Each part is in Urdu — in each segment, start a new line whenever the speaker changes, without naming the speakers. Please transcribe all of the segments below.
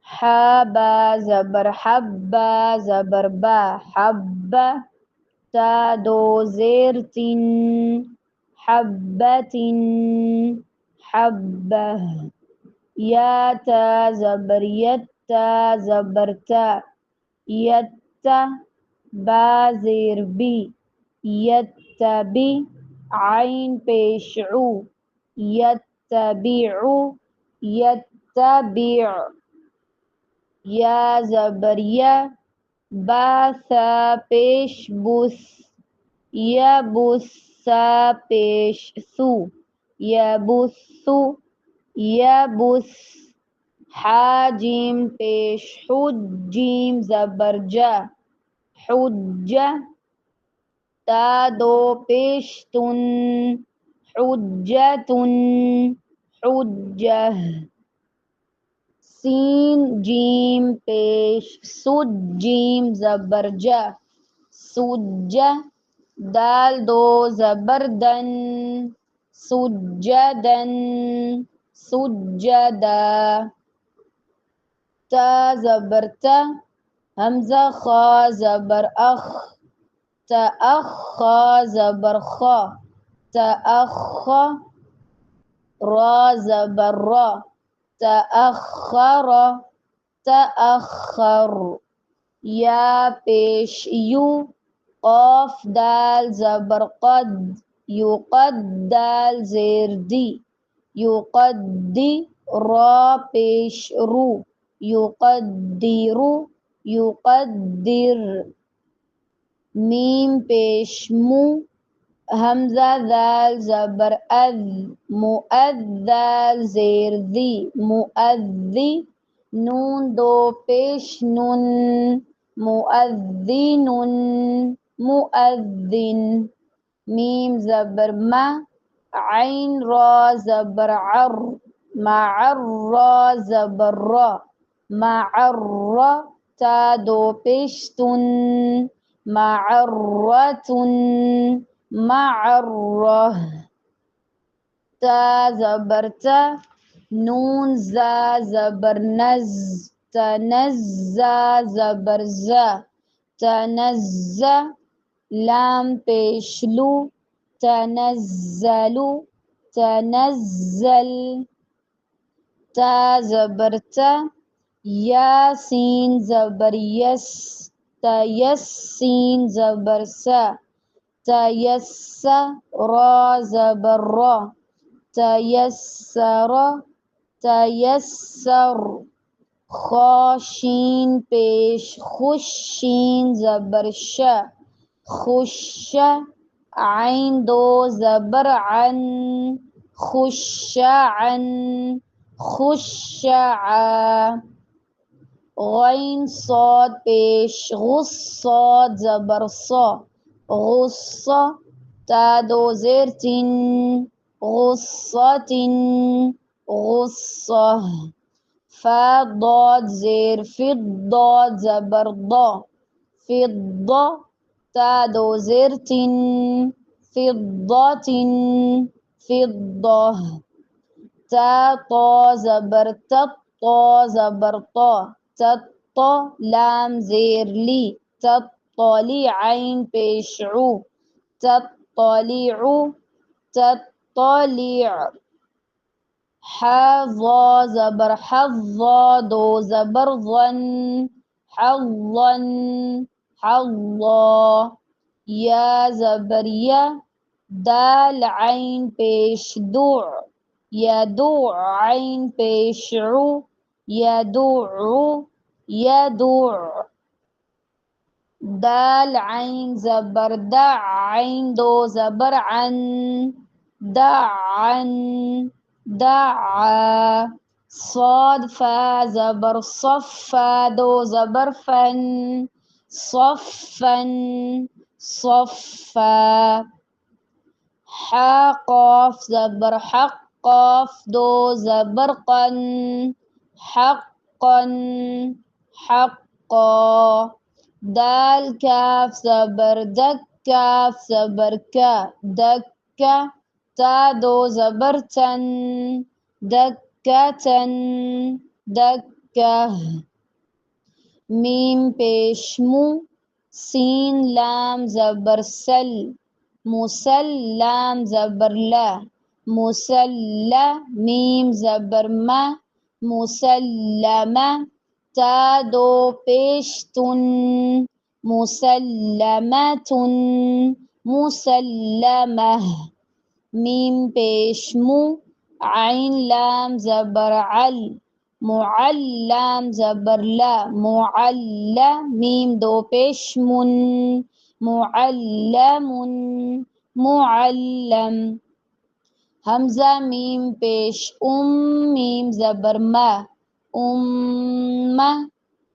حا با زبر حبا زبر با حب. تا دو زیر تین حبة حبة. یا تا زبر یتا زبرتا یتا. با زیر بی یتبی. عین پیش عو یتبعو یتبع. یا زبر یا با ثا پیش بس یبث پیش ثو یبث یبث. حا جیم پیش حج جیم زبر جا حجة. تا دو پیش تن حجة حجة. سین جیم پیش سد جیم زبر جا سجة. دال دو زبر دن سجدن سجدا. تا زبر تا حمزہ خا زبر اخ تأخا زبر خا تأخ. را زبر را تأخر تأخر. یا پیش یو قاف دال زبر قد یقد دال زیر دی یقدی. را پیش رو یقدر یقدر. میم پیش مو حمزہ دال زبر اذ مؤذ زیر ذی مؤذی. نون دو پیش نن مؤذن مؤذن. میم زبر ما عین را زبر عر معر را زبر را معر. تا دو پیش تن معرة معرة. تا زبر تا نون زا زبر نز تنزا زبر زا تنزا. لام پیش لو تنزلو تنزل. تا زبر تا یاسین زبر یس تیسین زبر سا تیس. را زبر را تیسر تیسر. خاشین پیش خوشین زبر شا خوش. عین دو زبر عن خشعا خشعا. غین صاد پیش غص صاد زبر صا غصة. تا دو زیر تین غصة غصة. فا ضاد زیر فض ضاد زبر ضا فضة. تا دو زیر تین فضة فضة. تا طا زبر تط طا زبر طا تط. لام زیر لی تطلع عین پیش عو تطلع تطلع. حا ظا زبر حظا دو زبر ظن حظا حظا. یا زبر یا دال عین پیش دوع یدوع عین پیش عو یدوع یدوع. دال عین زبر دع عین دو زبر عن دعا دعا. صاد فا زبر صفا دو زبر فن صفا صفا. حا قاف زبر حق قاف دو زبر قن حقا حقا. دال کاف زبر دک کاف زبر کا دکا. تا دو زبر تن دکة دکة. کہ، میم پیش مو، سین لام زبر سل، مسل لام زبر لا، مسلہ میم زبر ما، مسلمہ، تا دو پیش تن، مسلمۃ، مسلمہ، میم پیش مو، عین لام زبر عل، معلم زبر لا، معل، میم دو پیش من، معلم، معلم، حمزہ میم پیش میم زبر ما، امہ،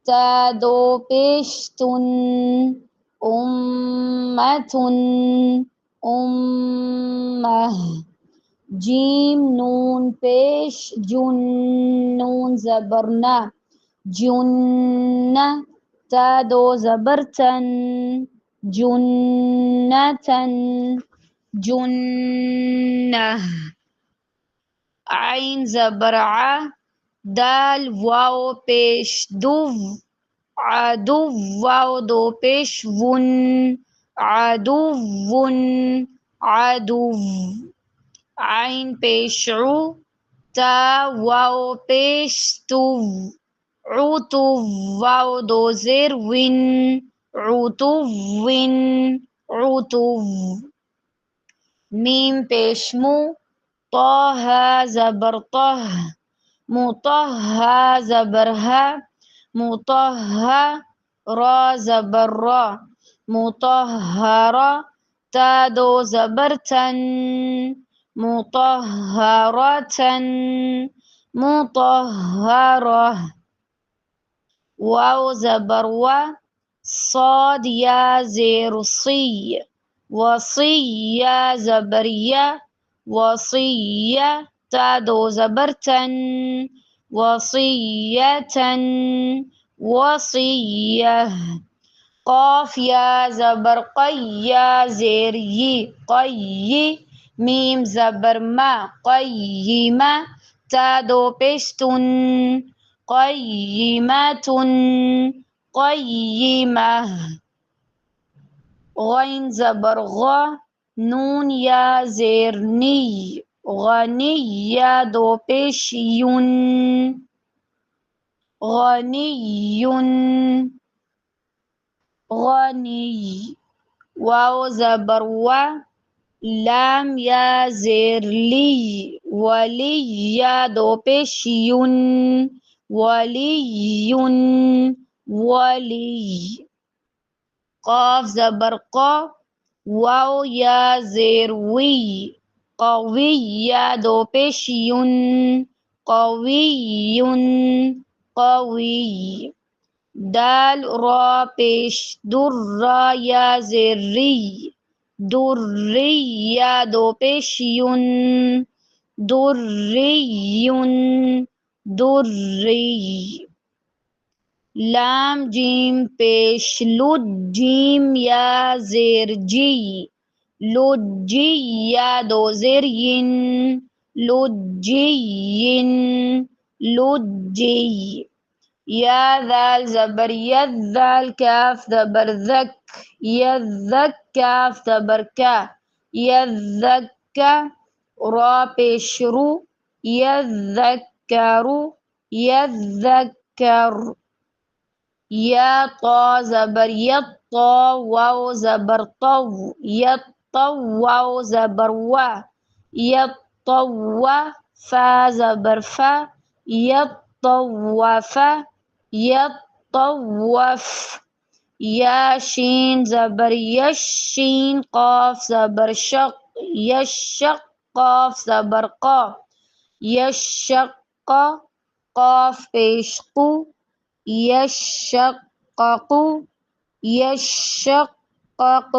تا دو پیش تن، امۃ، امہ، جیم نون پیش جن، نون زبر نا، جنہ، تا دو زبر تن، جنتن، جنہ، عین زبر ع، دال واو پیش دو، عدو، واو دو پیش ون، عدو، عدو، عین پیش عو، تا واو پیش تو، عتو، واو دو زیر ون، عتو، عتو، میم پیش مو، طہ زبر طہ، مطہ زبر ہا، مطہہ، را زبر را، مطہرہ، تا دو زبر تن، مطہرۃ، مطہرہ، واو زبر وا، صاد یا زیر صی، وصی، یا زبر یا، وصیہ، تا دو زبر تن، وصیۃ، وصیہ، قاف یا زبر قی، یا زیر ی، قی، میم زبر ما، قیمہ، تا دو پیش تن، قیمۃ، قیمہ، غین زبر غا، نون یا زیر نی، غنی، یا دو پیش یون، غنی، غنی، واو زبر وا، لام یا زیر لی، ولی، یا دو پیش یون، ولی، ولی، قاف زبر قا، واو یا زیر وی، قوی، یا دو پیش یون، قوی، قوی، دال را پیش در، را یا زیر ری، دری، یا دو پیش یون، دری، دری، لام جیم پیش لد، جیم یا زیر جی، لجی، یا دو زیر ین، لجی، لجی، یا ذال زبر ید، ذال کاف زبر ذک، یذک، کاف زبر کا، یذک، را پیش رو، یذکر، یذکر، یا طا زبر ید، طا، واو زبر طو، یطو، واو زبر وا، یطو، فا زبر فا، یطوف، یطوف، یا شین زبر یش، شین، قاف زبر شق، یشق، قاف زبر قا، یشق، قاف پیش قو، یشقق، یشقق،